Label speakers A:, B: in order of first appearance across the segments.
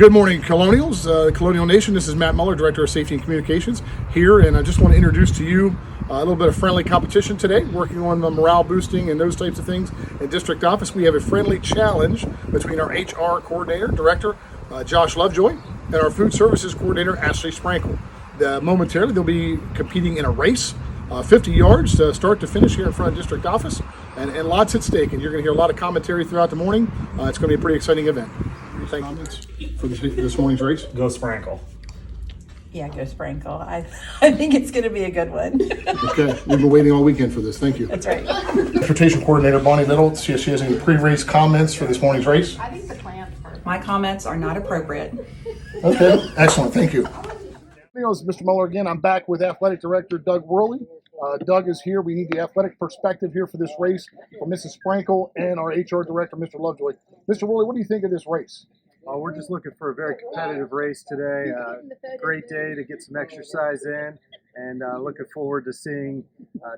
A: Good morning, Colonials, Colonial Nation. This is Matt Muller, Director of Safety and Communications here, and I just want to introduce to you a little bit of friendly competition today, working on the morale boosting and those types of things in district office. We have a friendly challenge between our HR coordinator, Director Josh Lovejoy, and our Food Services Coordinator, Ashley Sprankle. Momentarily, they'll be competing in a race, 50 yards start to finish here in front of district office, and lots at stake, and you're going to hear a lot of commentary throughout the morning. It's going to be a pretty exciting event. Thank you for this morning's race.
B: Go Sprankle.
C: Yeah, go Sprinkle. I think it's going to be a good one.
A: Okay, we've been waiting all weekend for this. Thank you.
C: That's right.
A: Transportation Coordinator Bonnie Little, see if she has any pre-race comments for this morning's race.
D: I think the plans are.
C: My comments are not appropriate.
A: Okay, excellent. Thank you. This is Mr. Muller again. I'm back with Athletic Director Doug Worley. Doug is here. We need the athletic perspective here for this race from Mrs. Sprankle and our HR Director, Mr. Lovejoy. Mr. Worley, what do you think of this race?
E: We're just looking for a very competitive race today. Great day to get some exercise in, and looking forward to seeing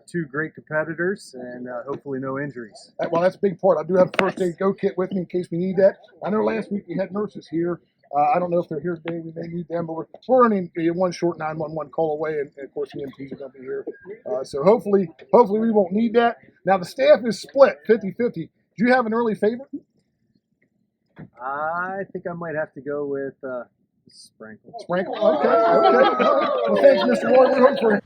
E: two great competitors and hopefully no injuries.
A: Well, that's a big part. I do have a first aid go kit with me in case we need that. I know last week we had nurses here. I don't know if they're here today. We may need them, but we're running one short 911 call away, and of course EMTs are going to be here. So hopefully we won't need that. Now the staff is split 50-50. Do you have an early favorite?
E: I think I might have to go with Sprankle.
A: Sprankle? Okay. Well, thanks, Mr. Roy. We're hoping for.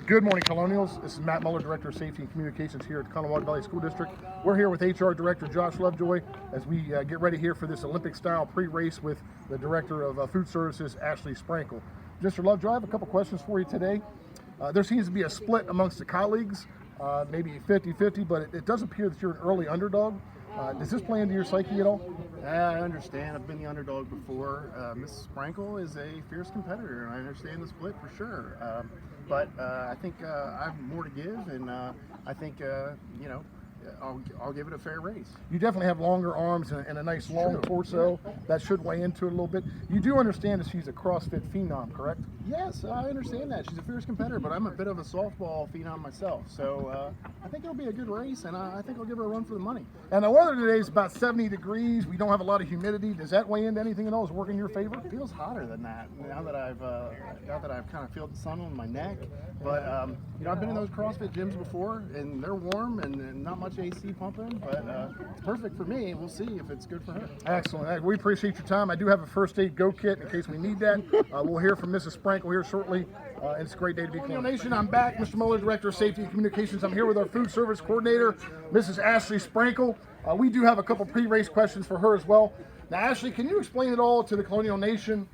A: Good morning, Colonials. This is Matt Muller, Director of Safety and Communications here at the Conowag Valley School District. We're here with HR Director Josh Lovejoy as we get ready here for this Olympic-style pre-race with the Director of Food Services, Ashley Sprankle. Mr. Lovejoy, I have a couple questions for you today. There seems to be a split amongst the colleagues, maybe 50-50, but it does appear that you're an early underdog. Does this play into your psyche at all?
F: I understand. I've been the underdog before. Mrs. Sprankle is a fierce competitor, and I understand the split for sure. But I think I have more to give, and I think, I'll give it a fair race.
A: You definitely have longer arms and a nice long torso. That should weigh into it a little bit. You do understand that she's a CrossFit phenom, correct?
F: Yes, I understand that. She's a fierce competitor, but I'm a bit of a softball phenom myself. So I think it'll be a good race, and I think I'll give her a run for the money.
A: And the weather today is about 70 degrees. We don't have a lot of humidity. Does that weigh into anything at all? Is it work in your favor?
F: It feels hotter than that now that I've kind of felt the sun on my neck. But I've been in those CrossFit gyms before, and they're warm and not much AC pumping. But it's perfect for me. We'll see if it's good for her.
A: Excellent. We appreciate your time. I do have a first aid go kit in case we need that. We'll hear from Mrs. Sprankle here shortly. It's a great day to be Colonial Nation. I'm back, Mr. Muller, Director of Safety and Communications. I'm here with our Food Service Coordinator, Mrs. Ashley Sprankle. We do have a couple pre-race questions for her as well. Now, Ashley, can you explain it all to the Colonial Nation?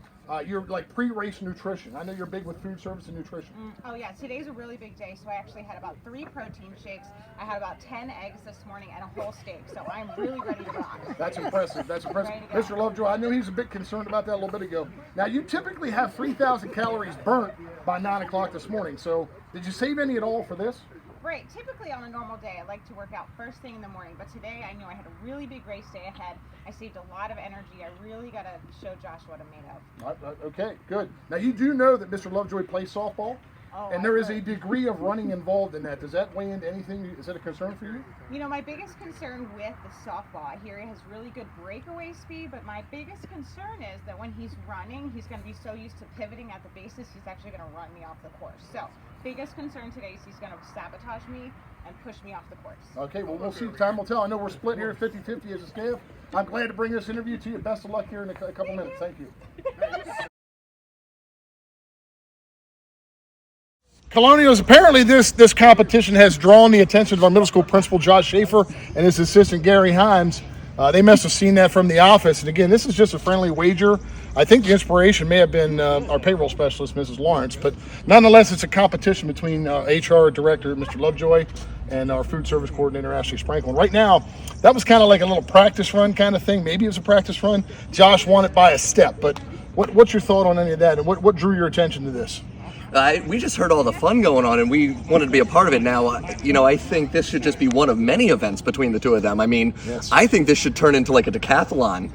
A: Your pre-race nutrition. I know you're big with food service and nutrition.
D: Oh yeah, today's a really big day, so I actually had about 3 protein shakes. I had about 10 eggs this morning and a whole steak, so I'm really ready to rock.
A: That's impressive. Mr. Lovejoy, I know he was a bit concerned about that a little bit ago. Now, you typically have 3,000 calories burnt by 9 o'clock this morning, so did you save any at all for this?
D: Right, typically on a normal day I like to work out first thing in the morning, but today I knew I had a really big race day ahead. I saved a lot of energy. I really got to show Josh what I'm made of.
A: Okay, good. Now, you do know that Mr. Lovejoy plays softball, and there is a degree of running involved in that. Does that weigh into anything? Is that a concern for you?
D: You know, my biggest concern with the softball, I hear he has really good breakaway speed, but my biggest concern is that when he's running, he's going to be so used to pivoting at the bases, he's actually going to run me off the course. So, biggest concern today is he's going to sabotage me and push me off the course.
A: Okay, well, we'll see. Time will tell. I know we're split here 50-50 as a staff. I'm glad to bring this interview to you. Best of luck here in a couple minutes. Thank you. Colonials, apparently this competition has drawn the attention of our middle school principal, Josh Schaefer, and his assistant, Gary Himes. They must have seen that from the office. And again, this is just a friendly wager. I think the inspiration may have been our payroll specialist, Mrs. Lawrence. But nonetheless, it's a competition between HR Director, Mr. Lovejoy, and our Food Service Coordinator, Ashley Sprankle. And right now, that was kind of like a little practice run kind of thing. Maybe it was a practice run. Josh won it by a step. But what's your thought on any of that? And what drew your attention to this?
G: We just heard all the fun going on, and we wanted to be a part of it. Now, I think this should just be one of many events between the two of them. I mean,
A: yes.
G: I think this should turn into like a decathlon.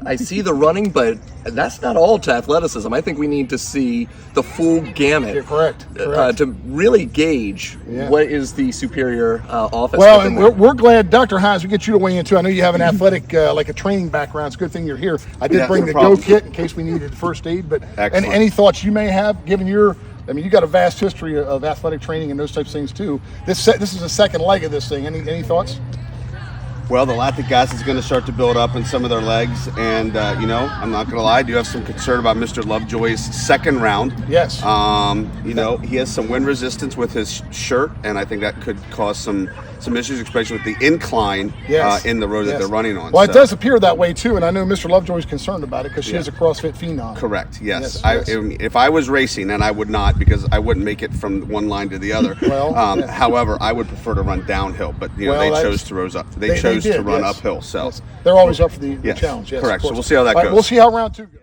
G: I see the running, but that's not all to athleticism. I think we need to see the full gamut.
A: You're correct.
G: To really gauge
A: Yeah.
G: what is the superior offense.
A: Well,
G: within
A: and
G: there.
A: we're glad, Dr. Hines, we get you to weigh in too. I know you have an athletic, like a training background. It's a good thing you're here. I did
B: Yeah,
A: bring
B: no
A: the
B: problem.
A: Go kit in case we needed first aid. But
B: Excellent.
A: any thoughts you may have, given your, I mean, you got a vast history of athletic training and those types of things too. This is the second leg of this thing. Any thoughts?
B: Well, the lactic acid is going to start to build up in some of their legs, and I'm not going to lie, I do have some concern about Mr. Lovejoy's second round.
A: Yes.
B: He has some wind resistance with his shirt, and I think that could cause some issues, especially with the incline in the road that they're running on.
A: Well,
B: So-
A: it does appear that way too, and I know Mr. Lovejoy's concerned about it because she is a CrossFit phenom.
B: Correct. Yes.
A: Yes.
B: If I was racing, and I would not because I wouldn't make it from one line to the other.
A: Well, yeah.
B: However, I would prefer to run downhill, but
A: Well,
B: they
A: that's-
B: chose to rose up. They chose to
A: did,
B: run
A: yes.
B: uphill. So
A: Yes. They're always up for the
B: Yes,
A: challenge. Yes,
B: correct.
A: of
B: So
A: course.
B: we'll see how that
A: All right,
B: goes.
A: We'll see how round 2 goes.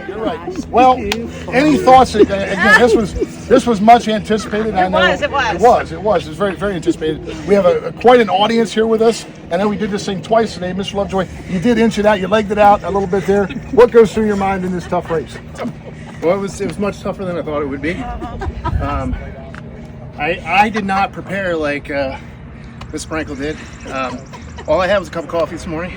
A: You're right. Well, any thoughts? Again, this was much anticipated. I know
D: It was.
A: It was very, very anticipated. We have quite an audience here with us. I know we did this thing twice today, Mr. Lovejoy. You did inch it out. You legged it out a little bit there. What goes through your mind in this tough race?
H: Well, it was much tougher than I thought it would be. I did not prepare like Miss Sprinkle did. All I had was a cup of coffee this morning.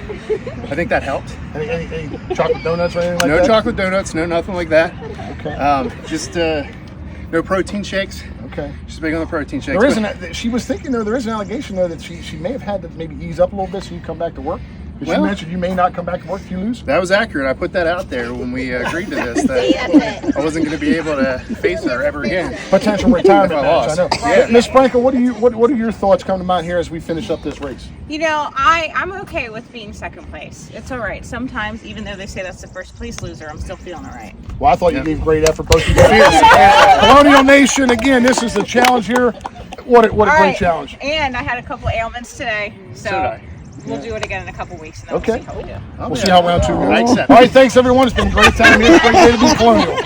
H: I think that helped.
A: Any chocolate donuts or anything like
H: No
A: that?
H: chocolate donuts, no nothing like that.
A: Okay.
H: Just no protein shakes.
A: Okay.
H: Just big on the protein shakes.
A: There is
H: but-
A: she was thinking though. There is an allegation though that she may have had to maybe ease up a little bit so you come back to work. Because
H: Well-
A: she mentioned you may not come back to work if you lose.
H: That was accurate. I put that out there when we agreed to this, that I wasn't going to be able to face her ever again.
A: Potential retirement
H: If I
A: match. I
H: lost.
A: know.
H: Yeah.
A: Miss Sprinkle, what are your thoughts come to mind here as we finish up this race?
D: You know, I'm okay with being second place. It's all right. Sometimes, even though they say that's the first place loser, I'm still feeling all right.
A: Well, I thought you gave great effort, both of you. Colonial Nation, again, this is the challenge here. What a
D: All
A: great
D: right.
A: challenge.
D: And I had a couple ailments today, so
H: did I.
D: we'll do it again in a couple weeks, and then
A: Okay.
D: we'll see how we do.
A: We'll see how round 2 goes.
H: I accept.
A: All right, thanks everyone. It's been a great time here. It's a great day to be Colonial.